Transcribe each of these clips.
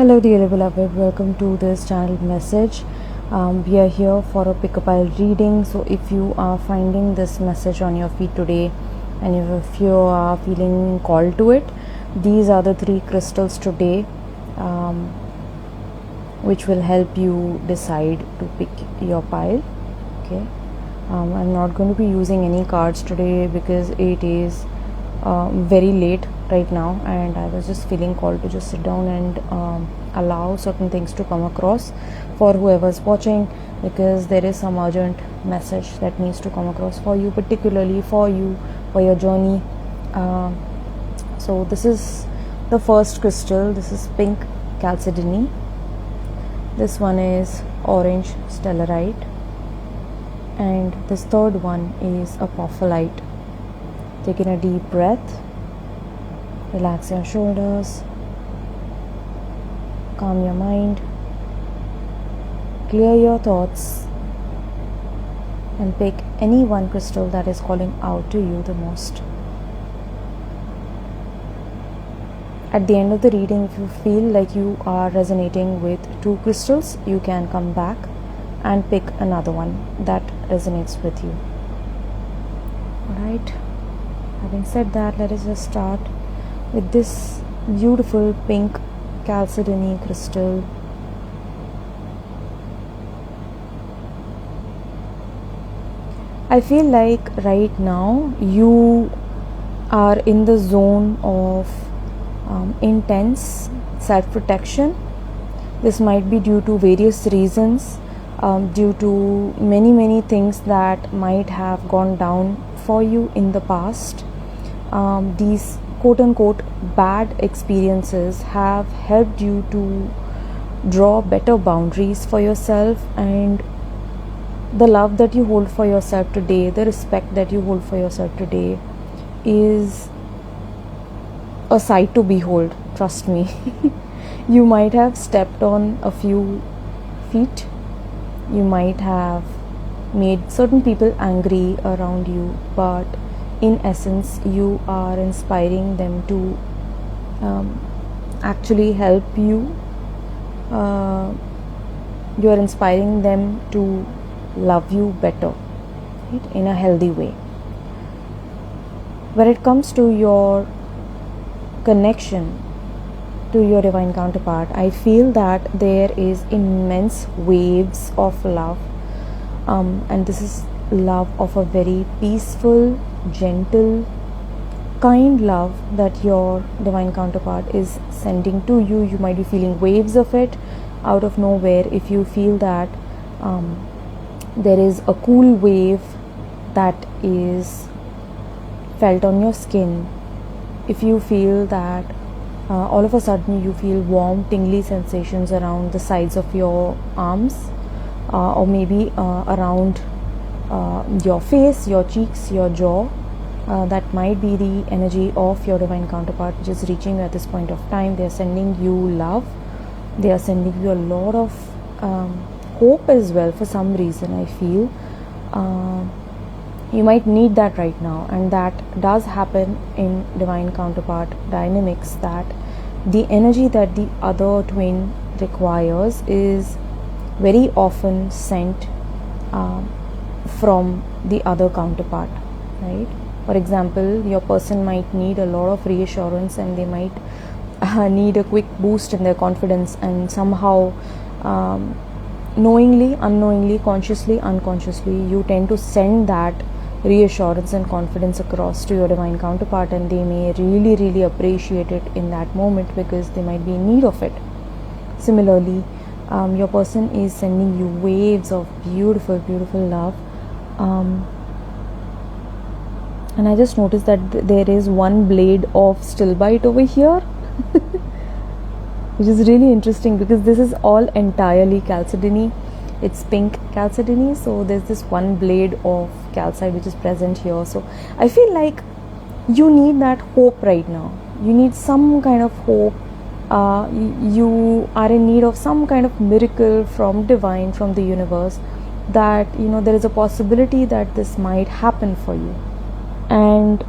Hello dear beloved, welcome to this channel message. We are here for a pick a pile reading. So if you are finding this message on your feed today and if you are feeling called to it, these are the 3 crystals today which will help you decide to pick your pile. Okay, I'm not going to be using any cards today because it is very late right now, and I was just feeling called to just sit down and allow certain things to come across for whoever's watching, because there is some urgent message that needs to come across for you, particularly for you, for your journey. So this is the first crystal. This is pink Chalcedony. This one is orange Stellerite, and this third one is Apophyllite. Take in a deep breath. Relax your shoulders, calm your mind, clear your thoughts, and pick any one crystal that is calling out to you the most. At the end of the reading, if you feel like you are resonating with 2 crystals, you can come back and pick another one that resonates with you. Alright, having said that, let us just start with this beautiful pink Chalcedony crystal. I feel like right now you are in the zone of intense self-protection. This might be due to various reasons, due to many things that might have gone down for you in the past. These quote-unquote bad experiences have helped you to draw better boundaries for yourself, and the love that you hold for yourself today, the respect that you hold for yourself today is a sight to behold. Trust me. You might have stepped on a few feet, you might have made certain people angry around you, but in essence you are inspiring them to actually help you. You are inspiring them to love you better, right? In a healthy way. When it comes to your connection to your divine counterpart, I feel that there is immense waves of love, and this is love of a very peaceful, gentle, kind love that your divine counterpart is sending to you. You might be feeling waves of it out of nowhere. If you feel that there is a cool wave that is felt on your skin, if you feel that all of a sudden you feel warm, tingly sensations around the sides of your arms, or maybe around your face, your cheeks, your jaw, that might be the energy of your divine counterpart which is reaching you at this point of time. They are sending you love. They are sending you a lot of hope as well. For some reason, I feel you might need that right now, and that does happen in divine counterpart dynamics, that the energy that the other twin requires is very often sent from the other counterpart, right? For example, your person might need a lot of reassurance, and they might need a quick boost in their confidence, and somehow knowingly, unknowingly, consciously, unconsciously, you tend to send that reassurance and confidence across to your divine counterpart, and they may really appreciate it in that moment because they might be in need of it. Similarly, your person is sending you waves of beautiful love, and I just noticed that there is one blade of Stellerite over here which is really interesting because this is all entirely Chalcedony. It's pink Chalcedony, so there's this one blade of calcite which is present here. So I feel like you need that hope right now. You need some kind of hope. You are in need of some kind of miracle from divine, from the universe, that there is a possibility that this might happen for you, and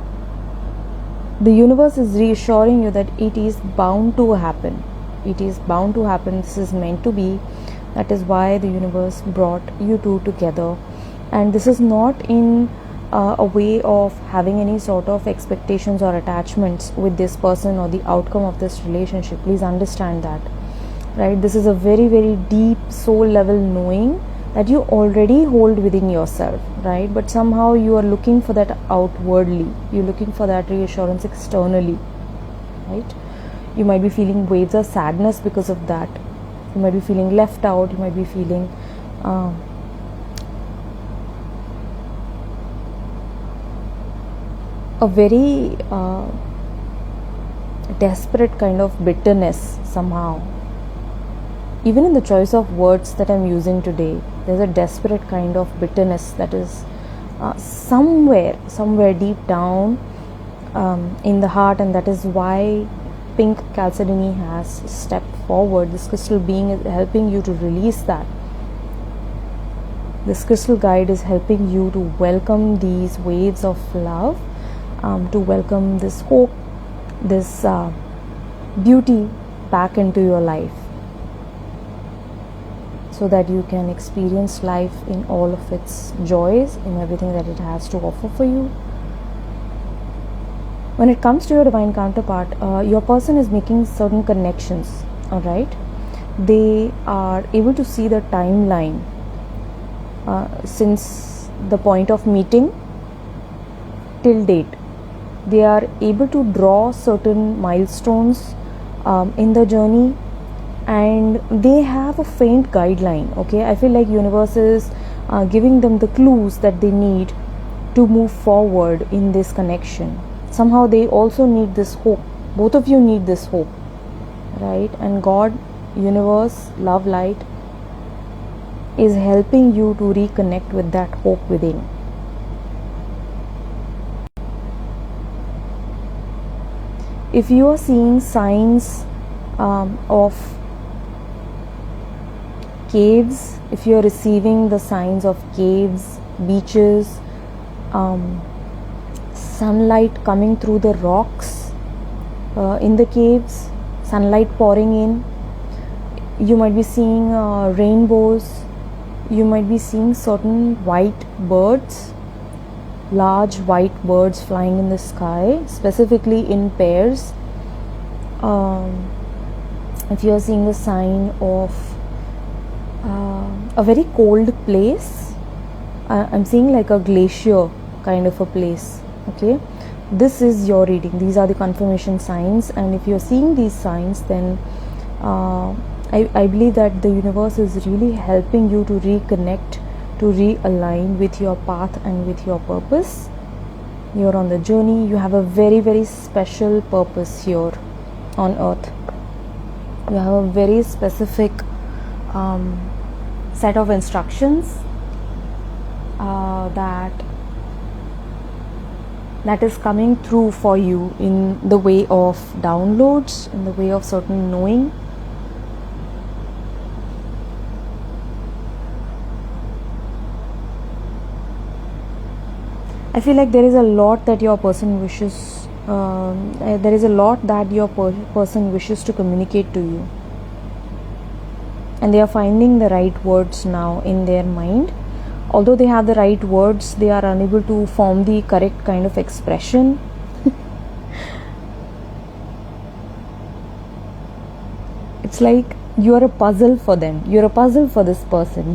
the universe is reassuring you that it is bound to happen. It is bound to happen. This is meant to be. That is why the universe brought you two together. And this is not in a way of having any sort of expectations or attachments with this person or the outcome of this relationship. Please understand that, right? This is a very, very deep soul level knowing that you already hold within yourself, right? But somehow you are looking for that outwardly. You're looking for that reassurance externally, right? You might be feeling waves of sadness because of that. You might be feeling left out. You might be feeling a very desperate kind of bitterness somehow. Even in the choice of words that I'm using today, there's a desperate kind of bitterness that is somewhere deep down in the heart, and that is why pink Chalcedony has stepped forward. This crystal being is helping you to release that. This crystal guide is helping you to welcome these waves of love, to welcome this hope, this beauty back into your life, so that you can experience life in all of its joys, in everything that it has to offer for you. When it comes to your divine counterpart, your person is making certain connections, alright? They are able to see the timeline since the point of meeting till date. They are able to draw certain milestones in the journey, and they have a faint guideline. Okay, I feel like universe is giving them the clues that they need to move forward in this connection. Somehow they also need this hope. Both of you need this hope, right? And God, universe, love, light is helping you to reconnect with that hope within. If you are seeing signs of caves, if you are receiving the signs of caves, beaches, sunlight coming through the rocks in the caves, sunlight pouring in, you might be seeing rainbows, you might be seeing certain white birds, large white birds flying in the sky, specifically in pairs. If you are seeing a sign of a very cold place, I'm seeing like a glacier kind of a place. Okay, this is your reading. These are the confirmation signs, and if you're seeing these signs, then I believe that the universe is really helping you to reconnect, to realign with your path and with your purpose. You're on the journey. You have a very, very special purpose here on earth. You have a very specific set of instructions that is coming through for you in the way of downloads, in the way of certain knowing. I feel like there is a lot that your person wishes, there is a lot that your person wishes to communicate to you, and they are finding the right words now in their mind. Although they have the right words, they are unable to form the correct kind of expression. It's like you are a puzzle for them. You're a puzzle for this person.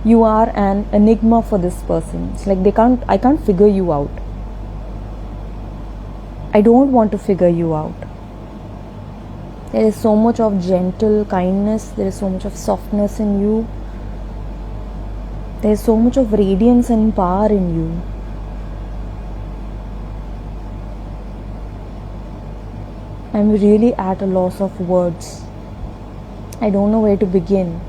You are an enigma for this person. It's like I can't figure you out. I don't want to figure you out. There is so much of gentle kindness. There is so much of softness in you. There is so much of radiance and power in you. I'm really at a loss of words. I don't know where to begin.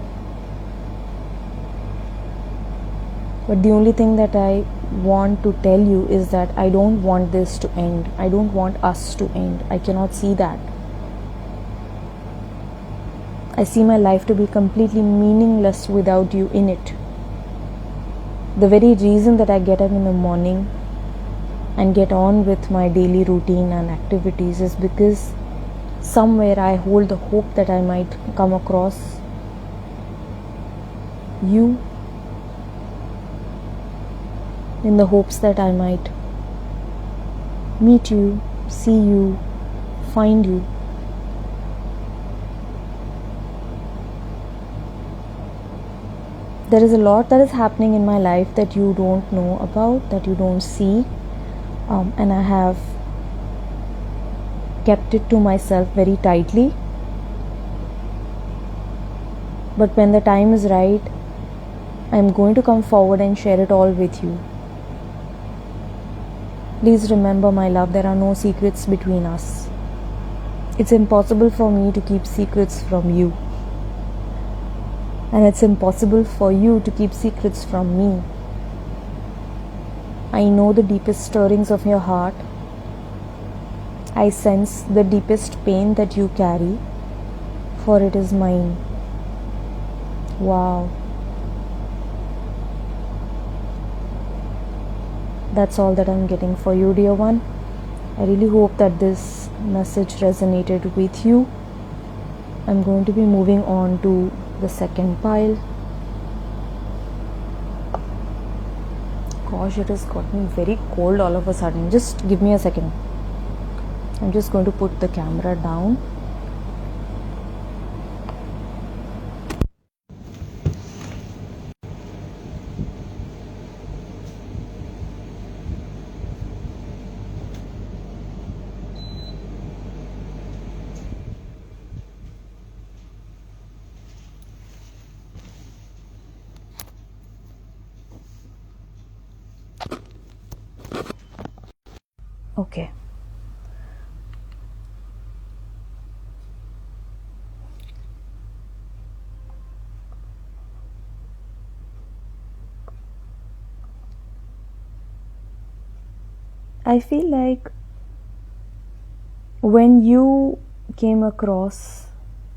But the only thing that I want to tell you is that I don't want this to end. I don't want us to end. I cannot see that. I see my life to be completely meaningless without you in it. The very reason that I get up in the morning and get on with my daily routine and activities is because somewhere I hold the hope that I might come across you, in the hopes that I might meet you, see you, find you. There is a lot that is happening in my life that you don't know about, that you don't see, and I have kept it to myself very tightly. But when the time is right, I am going to come forward and share it all with you. Please remember, my love, there are no secrets between us. It's impossible for me to keep secrets from you. And it's impossible for you to keep secrets from me. I know the deepest stirrings of your heart. I sense the deepest pain that you carry, for it is mine. Wow. That's all that I'm getting for you, dear one. I really hope that this message resonated with you. I'm going to be moving on to the second pile. Gosh, it has gotten very cold all of a sudden. Just give me a second. I'm just going to put the camera down. Okay. I feel like when you came across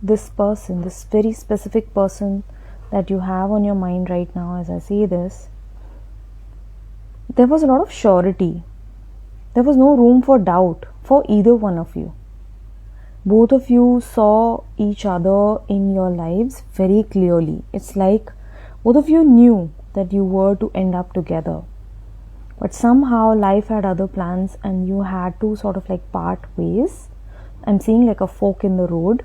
this person, this very specific person that you have on your mind right now, as I say this, there was a lot of surety. There was no room for doubt for either one of you. Both of you saw each other in your lives very clearly. It's like both of you knew that you were to end up together. But somehow life had other plans and you had to sort of like part ways. I'm seeing like a fork in the road.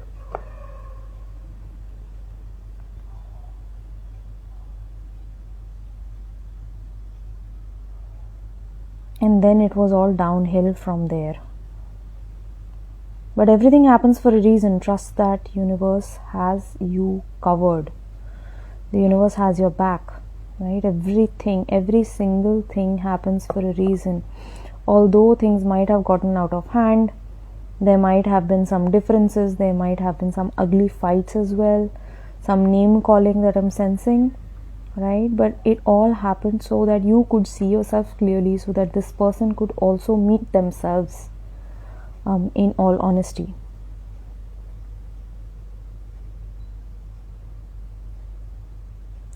And then it was all downhill from there. But everything happens for a reason. Trust that universe has you covered. The universe has your back, right? Everything, every single thing happens for a reason. Although things might have gotten out of hand, there might have been some differences, there might have been some ugly fights as well, some name calling that I'm sensing, right? But it all happened so that you could see yourself clearly, so that this person could also meet themselves in all honesty.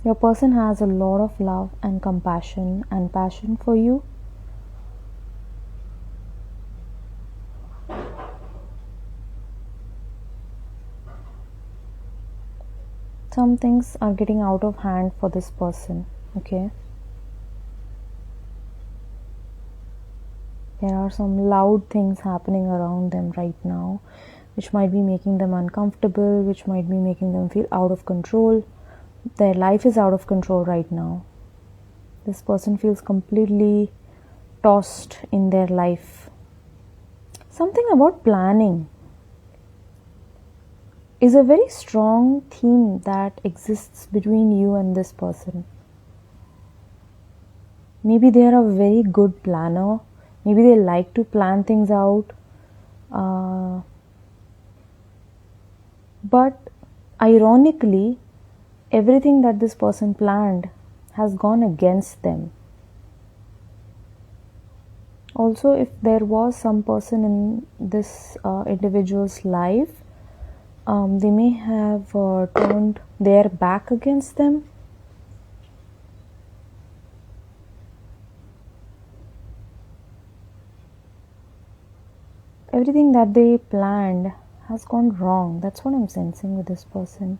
Your person has a lot of love and compassion and passion for you. Some things are getting out of hand for this person, okay? There are some loud things happening around them right now, which might be making them uncomfortable, which might be making them feel out of control. Their life is out of control right now. This person feels completely tossed in their life. Something about planning is a very strong theme that exists between you and this person. Maybe they are a very good planner. Maybe they like to plan things out. But ironically, everything that this person planned has gone against them. Also, if there was some person in this individual's life, they may have turned their back against them. Everything that they planned has gone wrong. That's what I'm sensing with this person.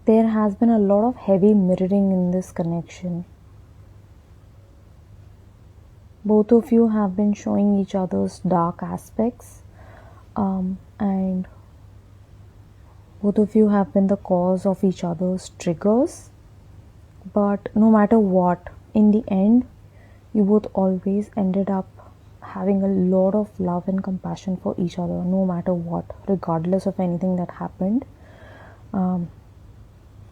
There has been a lot of heavy mirroring in this connection. Both of you have been showing each other's dark aspects, and both of you have been the cause of each other's triggers. But no matter what, in the end, you both always ended up having a lot of love and compassion for each other, no matter what, regardless of anything that happened,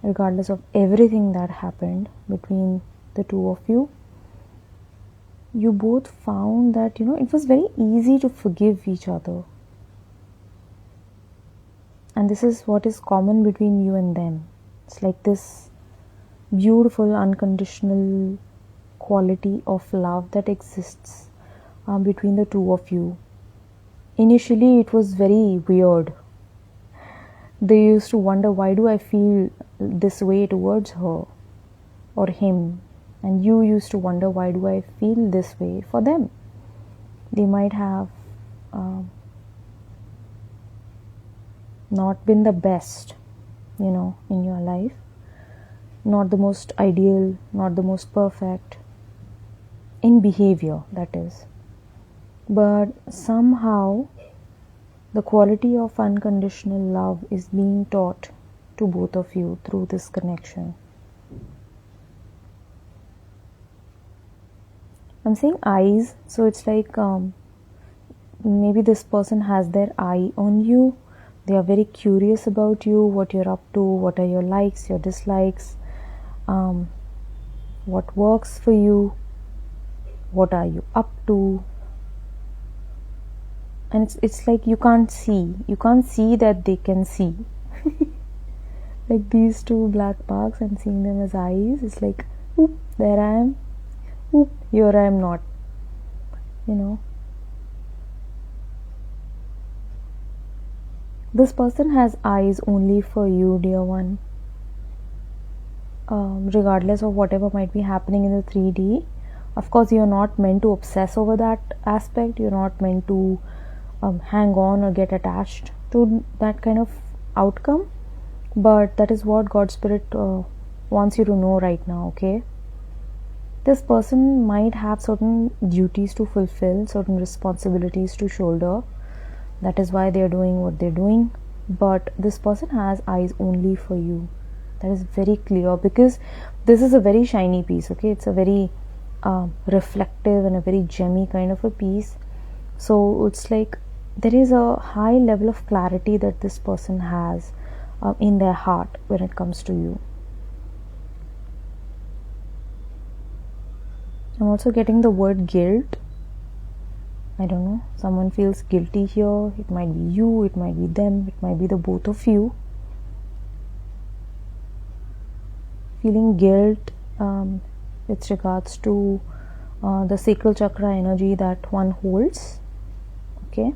regardless of everything that happened between the two of you. You both found that, it was very easy to forgive each other. And this is what is common between you and them. It's like this beautiful, unconditional quality of love that exists between the two of you. Initially, it was very weird. They used to wonder, why do I feel this way towards her or him? And you used to wonder, why do I feel this way for them? They might have not been the best, in your life. Not the most ideal, not the most perfect. In behavior, that is. But somehow, the quality of unconditional love is being taught to both of you through this connection. I'm saying eyes, so it's like maybe this person has their eye on you. They are very curious about you, what you're up to, what are your likes, your dislikes, what works for you, what are you up to. And it's like you can't see that they can see. Like these two black marks, I'm seeing them as eyes. It's like, oop, there I am. Oop, here I am not. This person has eyes only for you, dear one. Regardless of whatever might be happening in the 3D. Of course, you're not meant to obsess over that aspect. You're not meant to hang on or get attached to that kind of outcome. But that is what God Spirit wants you to know right now, okay? This person might have certain duties to fulfill, certain responsibilities to shoulder. That is why they are doing what they're doing. But this person has eyes only for you. That is very clear, because this is a very shiny piece, okay? It's a very reflective and a very gemmy kind of a piece. So it's like there is a high level of clarity that this person has in their heart when it comes to you. I'm also getting the word guilt. I don't know, someone feels guilty here. It might be you, it might be them, it might be the both of you. Feeling guilt with regards to the sacral chakra energy that one holds. Okay,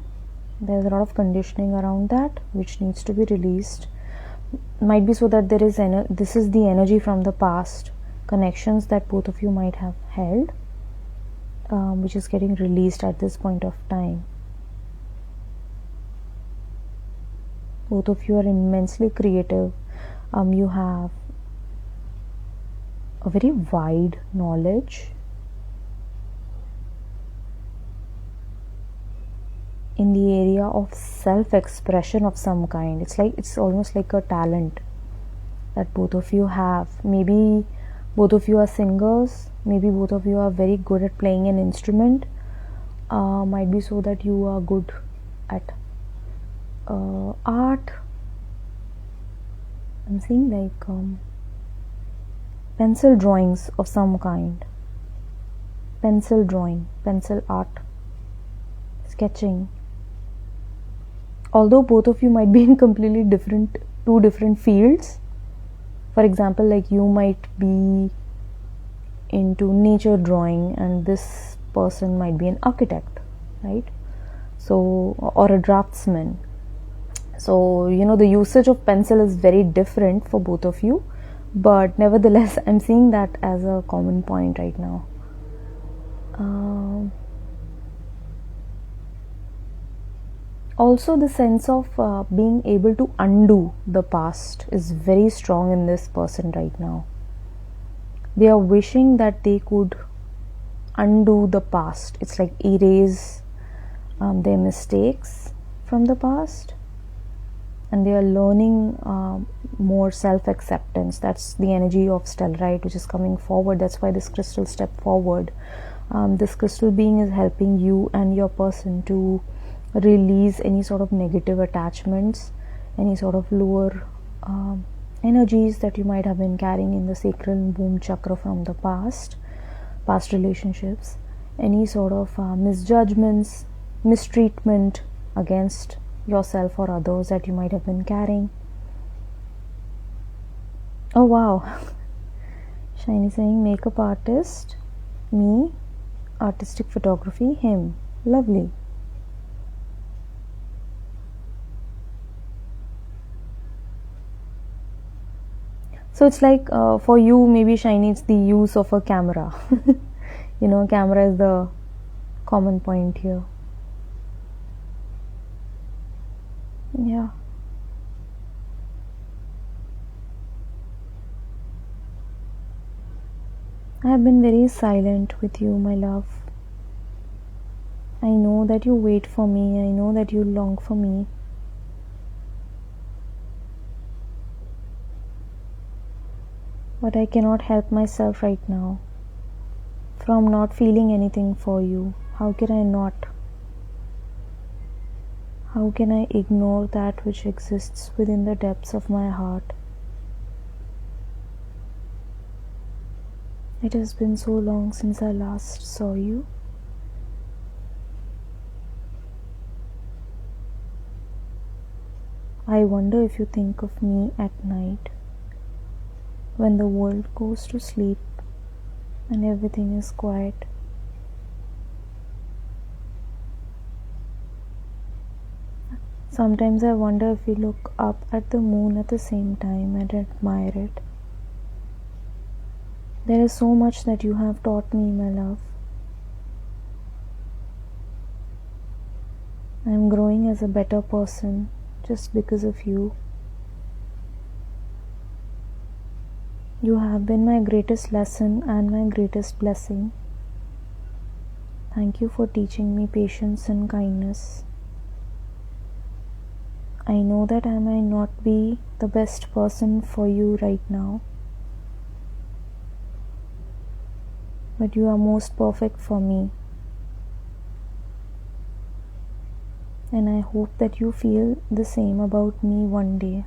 there's a lot of conditioning around that which needs to be released. Might be so that there is this is the energy from the past connections that both of you might have held, which is getting released at this point of time. Both of you are immensely creative. You have a very wide knowledge in the area of self-expression of some kind. It's almost like a talent that both of you have. Maybe both of you are singers. Maybe both of you are very good at playing an instrument. Might be so that you are good at art. I'm seeing like pencil drawings of some kind. Pencil drawing, pencil art, sketching. Although both of you might be in completely two different fields. For example, like you might be into nature drawing and this person might be an architect, right? So, or a draftsman. So, the usage of pencil is very different for both of you, but nevertheless, I'm seeing that as a common point right now. Also, the sense of being able to undo the past is very strong in this person right now. They are wishing that they could undo the past. It's like erase their mistakes from the past, and they are learning more self-acceptance. That's the energy of Stellerite which is coming forward. That's why this crystal stepped forward. This crystal being is helping you and your person to release any sort of negative attachments, any sort of lower energies that you might have been carrying in the sacral womb chakra from the past relationships, any sort of misjudgments, mistreatment against yourself or others that you might have been carrying. Oh wow. Shiny saying makeup artist, me, artistic photography, him. Lovely. So it's like for you, maybe Shiny, it's the use of a camera. Camera is the common point here. Yeah. I have been very silent with you, my love. I know that you wait for me. I know that you long for me. But I cannot help myself right now from not feeling anything for you. How can I not? How can I ignore that which exists within the depths of my heart? It has been so long since I last saw you. I wonder if you think of me at night, when the world goes to sleep and everything is quiet. Sometimes I wonder if we look up at the moon at the same time and admire it. There is so much that you have taught me, my love. I am growing as a better person just because of you. You have been my greatest lesson and my greatest blessing. Thank you for teaching me patience and kindness. I know that I might not be the best person for you right now, but you are most perfect for me. And I hope that you feel the same about me one day.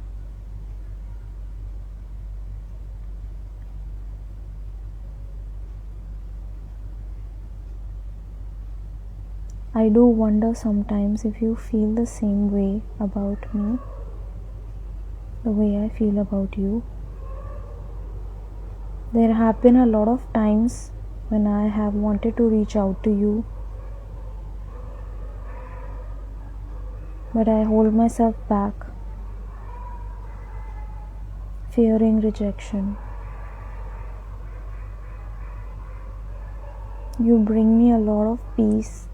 I do wonder sometimes if you feel the same way about me, the way I feel about you. There have been a lot of times when I have wanted to reach out to you, but I hold myself back, fearing rejection. You bring me a lot of peace,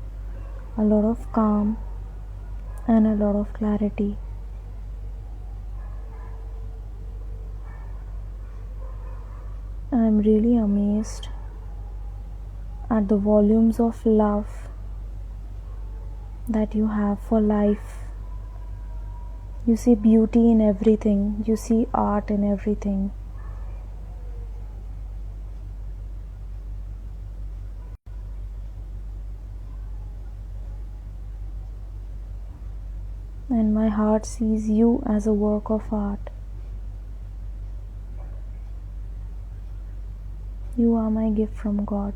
a lot of calm, and a lot of clarity. I am really amazed at the volumes of love that you have for life. You see beauty in everything. You see art in everything. And my heart sees you as a work of art. You are my gift from God.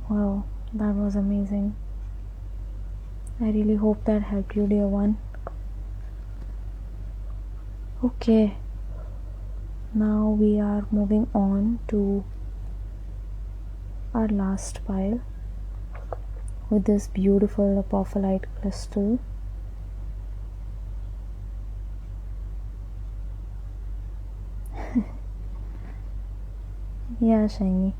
Wow, that was amazing. I really hope that helped you, dear one. Okay, now we are moving on to our last pile with this beautiful Apophyllite crystal. Yeah, Shiny.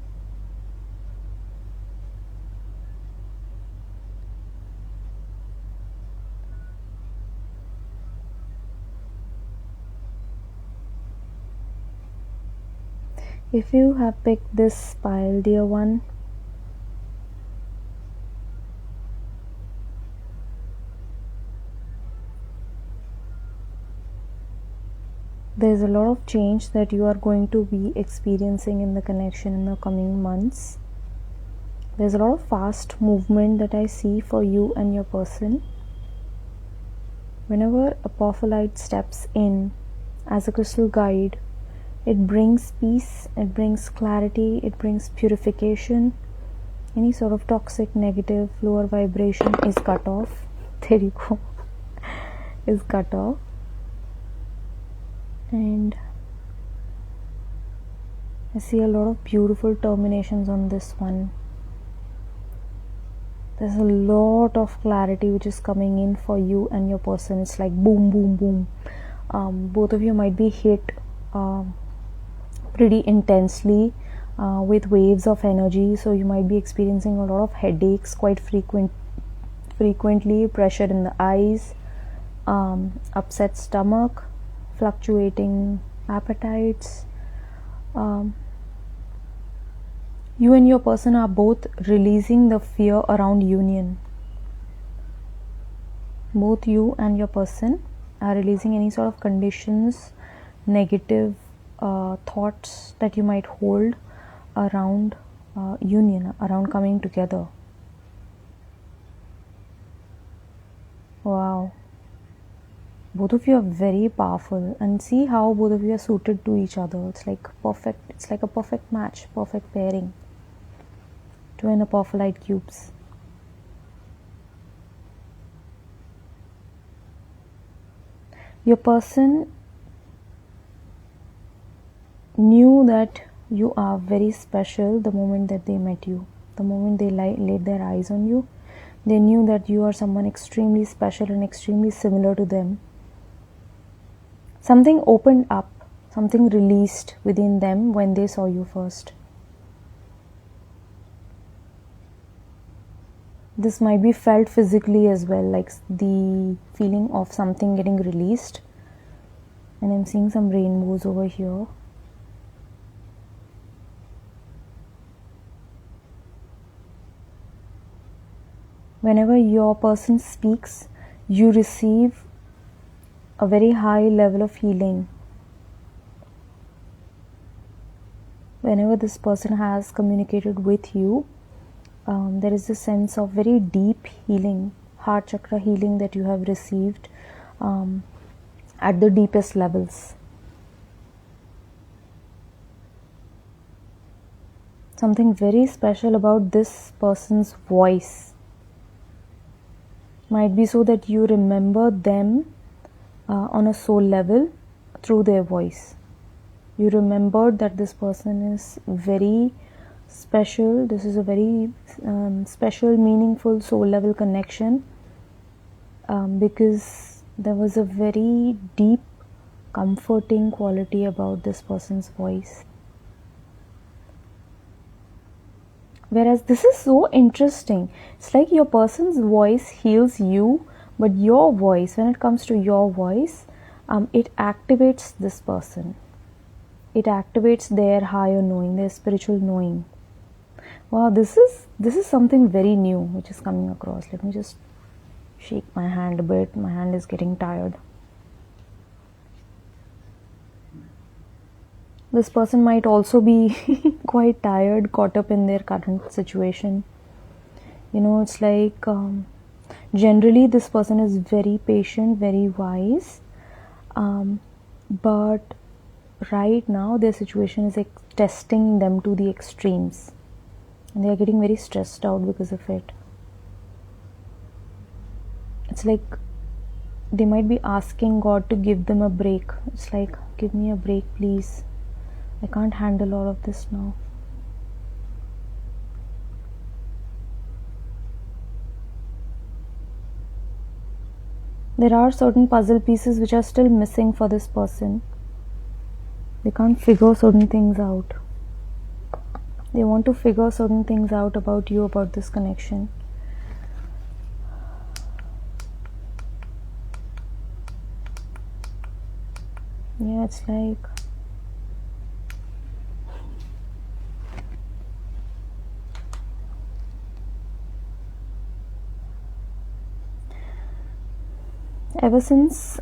If you have picked this pile, dear one, there's a lot of change that you are going to be experiencing in the connection in the coming months. There's a lot of fast movement that I see for you and your person. Whenever Apophyllite steps in as a crystal guide, it brings peace, it brings clarity, it brings purification. Any sort of toxic, negative, lower vibration is cut off. There you go. Is cut off. And I see a lot of beautiful terminations on this one. There's a lot of clarity which is coming in for you and your person. It's like boom, boom, boom. Both of you might be hit pretty intensely with waves of energy. So you might be experiencing a lot of headaches quite frequently, pressure in the eyes, upset stomach, fluctuating appetites. You and your person are both releasing the fear around union. Both you and your person are releasing any sort of conditions, negative thoughts that you might hold around union, around coming together. Wow. Both of you are very powerful, and see how both of you are suited to each other. It's like perfect. It's like a perfect match, perfect pairing. Twin Apophyllite cubes. Your person knew that you are very special the moment that they met you. The moment they laid their eyes on you, they knew that you are someone extremely special and extremely similar to them. Something opened up, something released within them when they saw you first. This might be felt physically as well, like the feeling of something getting released. And I'm seeing some rainbows over here. Whenever your person speaks, you receive a very high level of healing. Whenever this person has communicated with you, there is a sense of very deep healing, heart chakra healing that you have received at the deepest levels. Something very special about this person's voice. Might be so that you remember them on a soul level through their voice. You remembered that this person is very special. This is a very special, meaningful soul level connection because there was a very deep, comforting quality about this person's voice. Whereas this is so interesting. It's like your person's voice heals you, but your voice, when it comes to your voice, it activates this person. It activates their higher knowing, their spiritual knowing. Wow, this is something very new which is coming across. Let me just shake my hand a bit. My hand is getting tired. This person might also be quite tired, caught up in their current situation. You know, it's like generally this person is very patient, very wise, but right now their situation is testing them to the extremes, and they are getting very stressed out because of it. It's like they might be asking God to give them a break. It's like, give me a break, please. I can't handle all of this now. There are certain puzzle pieces which are still missing for this person. They can't figure certain things out. They want to figure certain things out about you, about this connection. Yeah, it's like ever since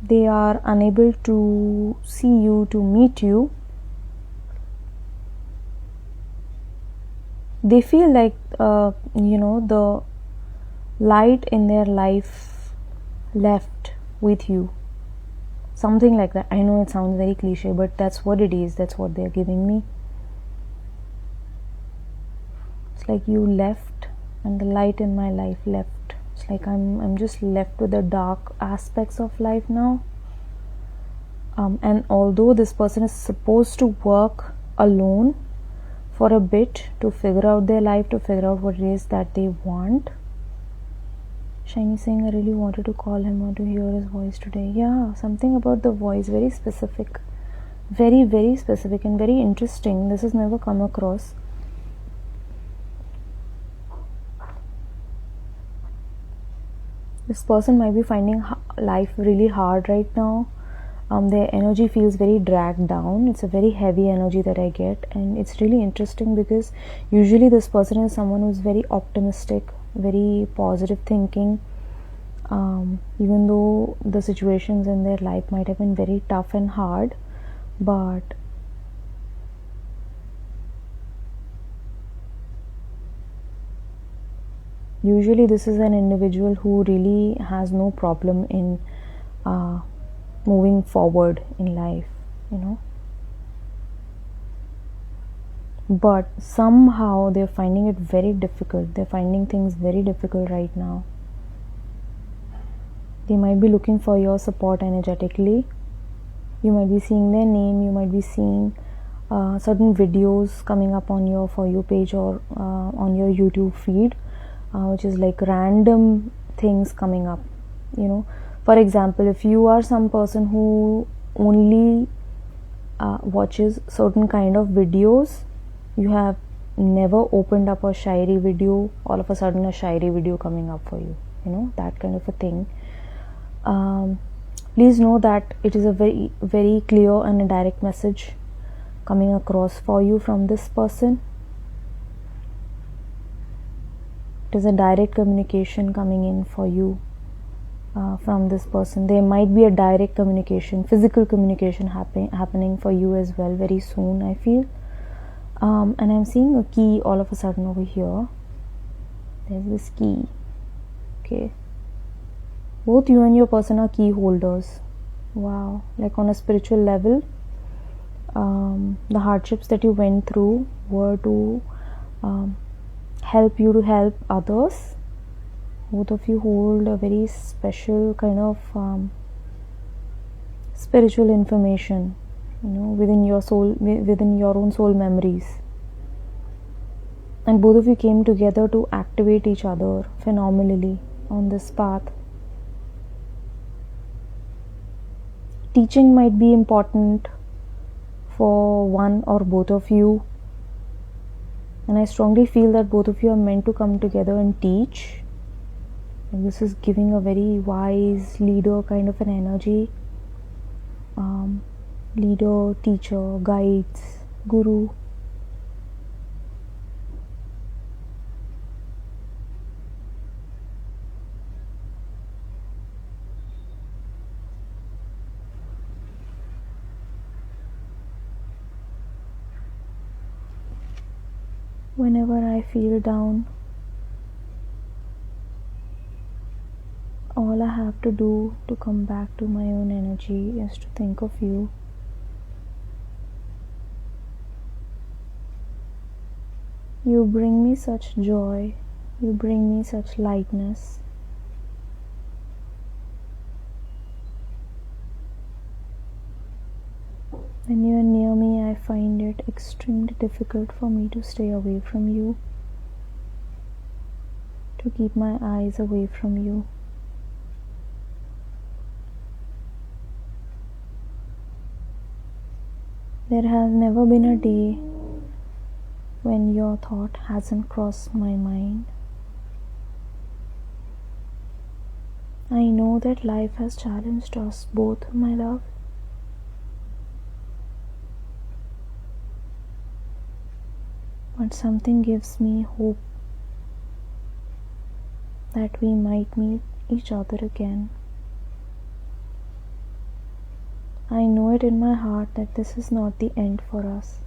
they are unable to see you, to meet you, they feel like the light in their life left with you, something like that. I know it sounds very cliche, but that's what it is. That's what they're giving me. It's like you left and the light in my life left. It's like I'm just left with the dark aspects of life now. And although this person is supposed to work alone for a bit to figure out their life, to figure out what it is that they want. Shiny saying, I really wanted to call him or to hear his voice today. Yeah, something about the voice, very specific. Very, very specific and very interesting. This has never come across. This person might be finding life really hard right now. Their energy feels very dragged down. It's a very heavy energy that I get, and it's really interesting because usually this person is someone who's very optimistic, very positive thinking, even though the situations in their life might have been very tough and hard, but usually this is an individual who really has no problem in moving forward in life, but somehow they're finding it very difficult. They're finding things very difficult right now. They might be looking for your support energetically. You might be seeing their name. You might be seeing certain videos coming up on your For You page or on your YouTube feed, which is like random things coming up. For example, if you are some person who only watches certain kind of videos, you have never opened up a Shairi video, all of a sudden a Shairi video coming up for you, that kind of a thing. Please know that it is a very, very clear and a direct message coming across for you from this person. It is a direct communication coming in for you from this person. There might be a direct communication, physical communication happening for you as well very soon, I feel. And I'm seeing a key all of a sudden over here. There's this key. Okay. Both you and your person are key holders. Wow. Like on a spiritual level, the hardships that you went through were to help you to help others. Both of you hold a very special kind of spiritual information, within your soul, within your own soul memories. And both of you came together to activate each other phenomenally on this path. Teaching might be important for one or both of you. And I strongly feel that both of you are meant to come together and teach. And this is giving a very wise leader kind of an energy. Leader, teacher, guides, guru. Whenever I feel down, all I have to do to come back to my own energy is to think of you. You bring me such joy, you bring me such lightness. When you are near me, I find it extremely difficult for me to stay away from you, to keep my eyes away from you. There has never been a day when your thought hasn't crossed my mind. I know that life has challenged us both, my love. But something gives me hope that we might meet each other again. I know it in my heart that this is not the end for us.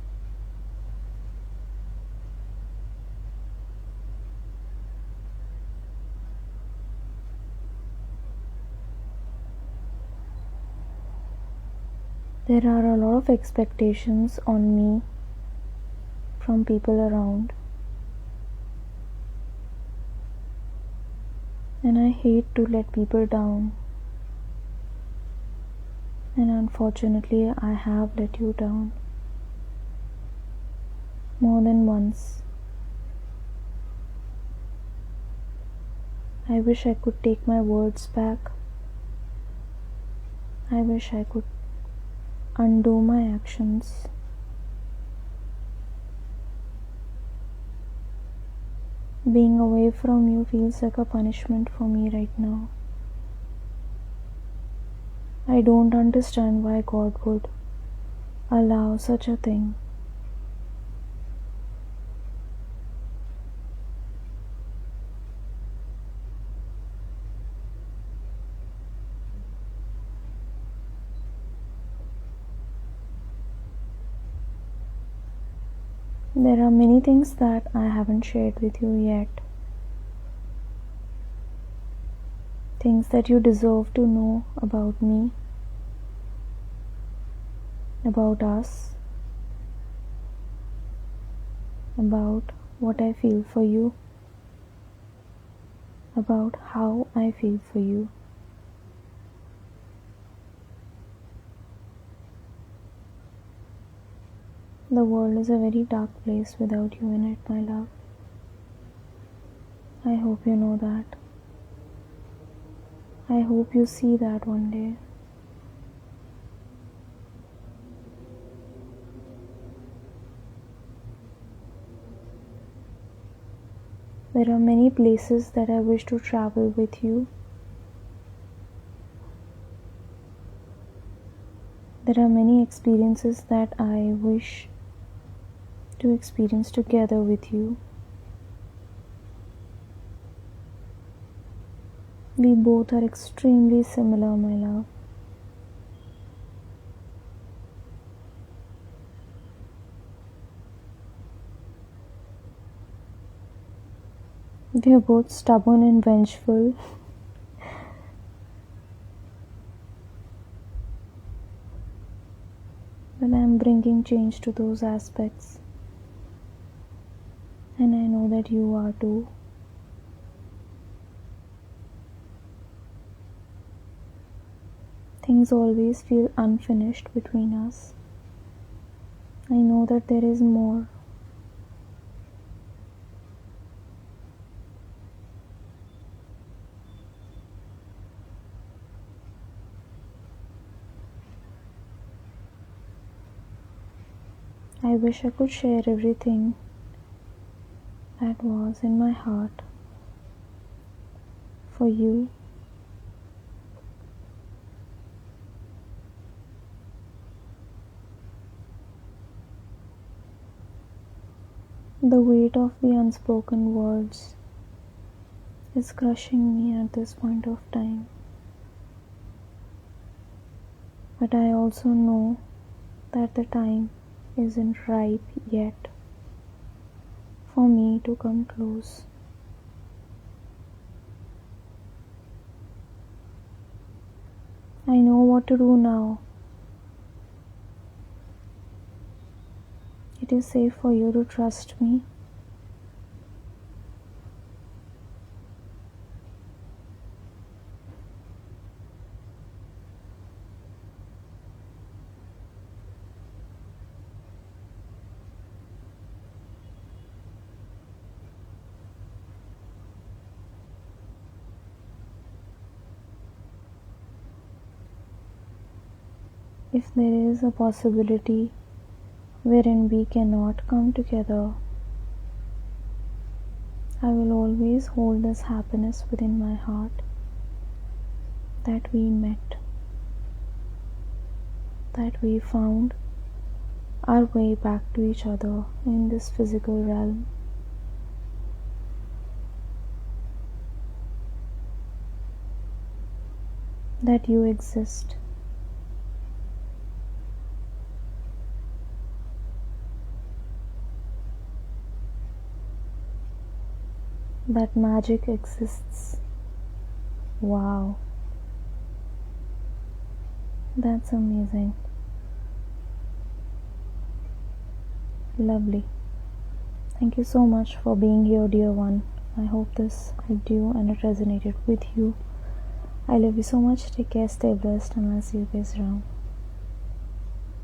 There are a lot of expectations on me from people around, and I hate to let people down, and unfortunately I have let you down more than once. I wish I could take my words back. I wish I could undo my actions. Being away from you feels like a punishment for me right now. I don't understand why God would allow such a thing. There are many things that I haven't shared with you yet. Things that you deserve to know about me, about us, about what I feel for you, about how I feel for you. The world is a very dark place without you in it, my love. I hope you know that. I hope you see that one day. There are many places that I wish to travel with you. There are many experiences that I wish to experience together with you. We both are extremely similar, my love. We are both stubborn and vengeful. But I am bringing change to those aspects. And I know that you are too. Things always feel unfinished between us. I know that there is more. I wish I could share everything that was in my heart for you. The weight of the unspoken words is crushing me at this point of time. But I also know that the time isn't ripe yet for me to come close. I know what to do now. It is safe for you to trust me. If there is a possibility wherein we cannot come together, I will always hold this happiness within my heart that we met, that we found our way back to each other in this physical realm. That you exist. That magic exists. Wow. That's amazing. Lovely. Thank you so much for being here, dear one. I hope this helped you and it resonated with you. I love you so much. Take care, stay blessed, and I'll see you guys around.